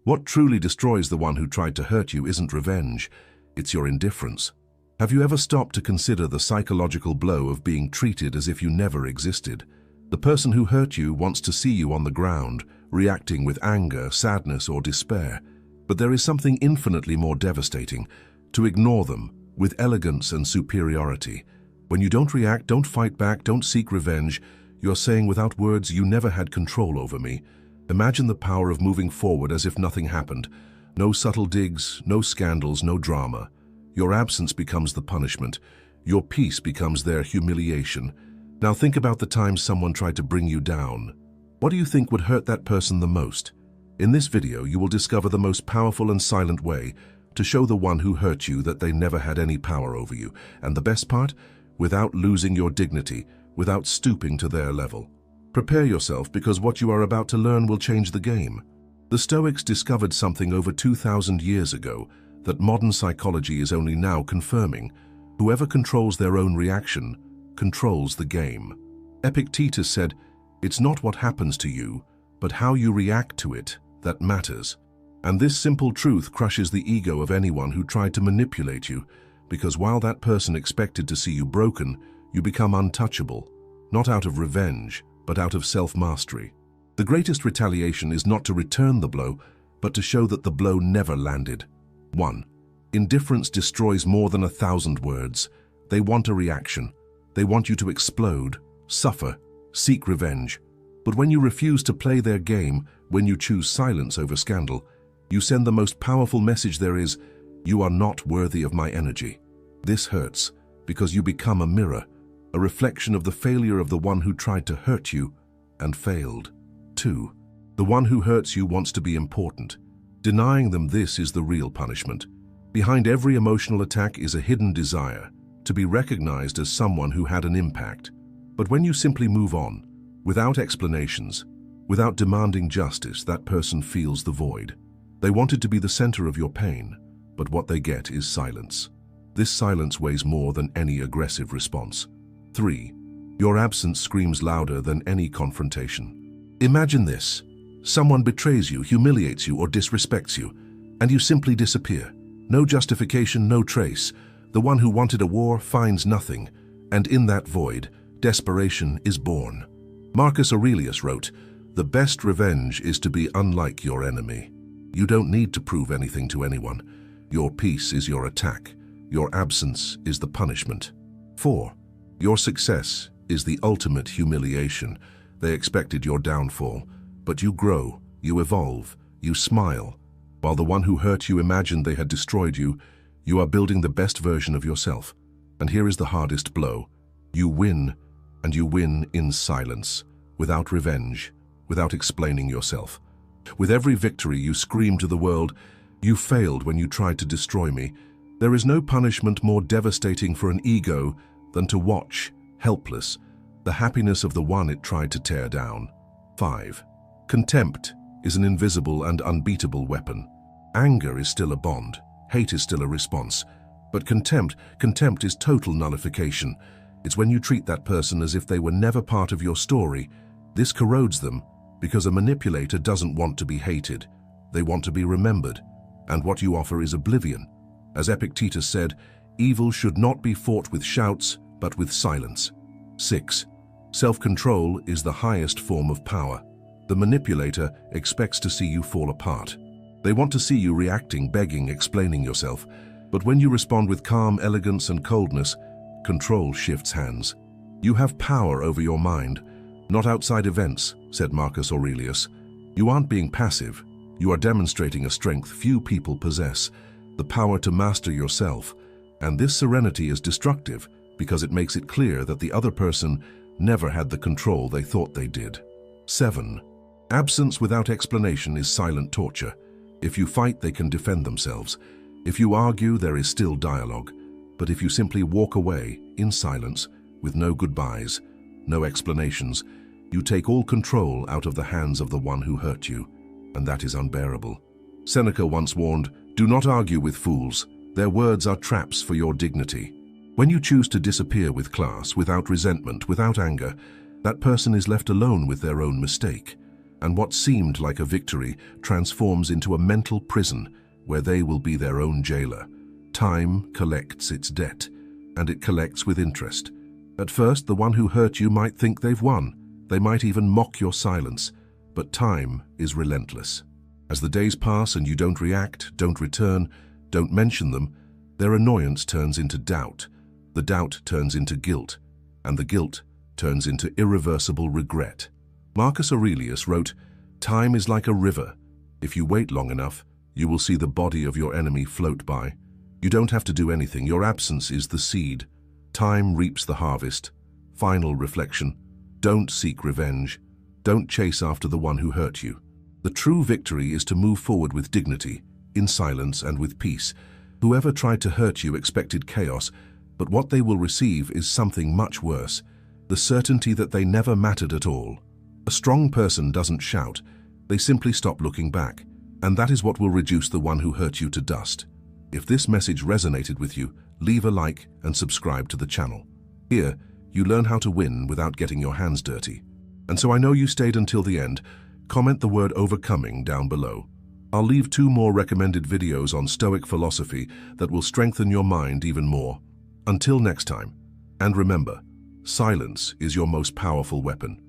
What truly destroys the one who tried to hurt you isn't revenge, it's your indifference. Have you ever stopped to consider the psychological blow of being treated as if you never existed? The person who hurt you wants to see you on the ground, reacting with anger, sadness, or despair. But there is something infinitely more devastating: to ignore them, with elegance and superiority. When you don't react, don't fight back, don't seek revenge, you're saying without words, you never had control over me. Imagine the power of moving forward as if nothing happened. No subtle digs, no scandals, no drama. Your absence becomes the punishment. Your peace becomes their humiliation. Now think about the times someone tried to bring you down. What do you think would hurt that person the most? In this video, you will discover the most powerful and silent way to show the one who hurt you that they never had any power over you. And the best part? Without losing your dignity, without stooping to their level. Prepare yourself, because what you are about to learn will change the game. The Stoics discovered something over 2,000 years ago that modern psychology is only now confirming. Whoever controls their own reaction controls the game. Epictetus said, "It's not what happens to you, but how you react to it that matters." And this simple truth crushes the ego of anyone who tried to manipulate you, because while that person expected to see you broken, you become untouchable, not out of revenge, but out of self-mastery. The greatest retaliation is not to return the blow, but to show that the blow never landed. 1. Indifference destroys more than 1,000 words. They want a reaction. They want you to explode, suffer, seek revenge. But when you refuse to play their game, when you choose silence over scandal, you send the most powerful message there is: you are not worthy of my energy. This hurts because you become a mirror, a reflection of the failure of the one who tried to hurt you and failed. 2. The one who hurts you wants to be important. Denying them this is the real punishment. Behind every emotional attack is a hidden desire to be recognized as someone who had an impact. But when you simply move on, without explanations, without demanding justice, that person feels the void. They wanted to be the center of your pain, but what they get is silence. This silence weighs more than any aggressive response. 3. Your absence screams louder than any confrontation. Imagine this. Someone betrays you, humiliates you, or disrespects you, and you simply disappear. No justification, no trace. The one who wanted a war finds nothing, and in that void, desperation is born. Marcus Aurelius wrote, "The best revenge is to be unlike your enemy." You don't need to prove anything to anyone. Your peace is your attack. Your absence is the punishment. 4. Your success is the ultimate humiliation. They expected your downfall, but you grow, you evolve, you smile. While the one who hurt you imagined they had destroyed you, you are building the best version of yourself. And here is the hardest blow. You win, and you win in silence, without revenge, without explaining yourself. With every victory, you scream to the world, "You failed when you tried to destroy me." There is no punishment more devastating for an ego than to watch, helpless, the happiness of the one it tried to tear down. 5. Contempt is an invisible and unbeatable weapon. Anger is still a bond. Hate is still a response. But contempt is total nullification. It's when you treat that person as if they were never part of your story. This corrodes them, because a manipulator doesn't want to be hated. They want to be remembered. And what you offer is oblivion. As Epictetus said, evil should not be fought with shouts, but with silence. 6. Self-control is the highest form of power. The manipulator expects to see you fall apart. They want to see you reacting, begging, explaining yourself. But when you respond with calm, elegance, and coldness, control shifts hands. You have power over your mind, not outside events, said Marcus Aurelius. You aren't being passive. You are demonstrating a strength few people possess, the power to master yourself. And this serenity is destructive because it makes it clear that the other person never had the control they thought they did. 7. Absence without explanation is silent torture. If you fight, they can defend themselves. If you argue, there is still dialogue. But if you simply walk away, in silence, with no goodbyes, no explanations, you take all control out of the hands of the one who hurt you, and that is unbearable. Seneca once warned, "Do not argue with fools. Their words are traps for your dignity." When you choose to disappear with class, without resentment, without anger, that person is left alone with their own mistake. and what seemed like a victory transforms into a mental prison where they will be their own jailer. Time collects its debt, and it collects with interest. At first, the one who hurt you might think they've won. They might even mock your silence, but time is relentless. As the days pass and you don't react, don't return, don't mention them, their annoyance turns into doubt. The doubt turns into guilt, and the guilt turns into irreversible regret. Marcus Aurelius wrote, "Time is like a river. If you wait long enough, you will see the body of your enemy float by. You don't have to do anything. Your absence is the seed. Time reaps the harvest." Final reflection: don't seek revenge. Don't chase after the one who hurt you. The true victory is to move forward with dignity, in silence and with peace. Whoever tried to hurt you expected chaos, but what they will receive is something much worse: the certainty that they never mattered at all. A strong person doesn't shout. They simply stop looking back, and that is what will reduce the one who hurt you to dust. If this message resonated with you, leave a like and subscribe to the channel. Here, you learn how to win without getting your hands dirty. And so I know you stayed until the end. Comment the word overcoming down below. I'll leave 2 more recommended videos on Stoic philosophy that will strengthen your mind even more. Until next time, and remember, silence is your most powerful weapon.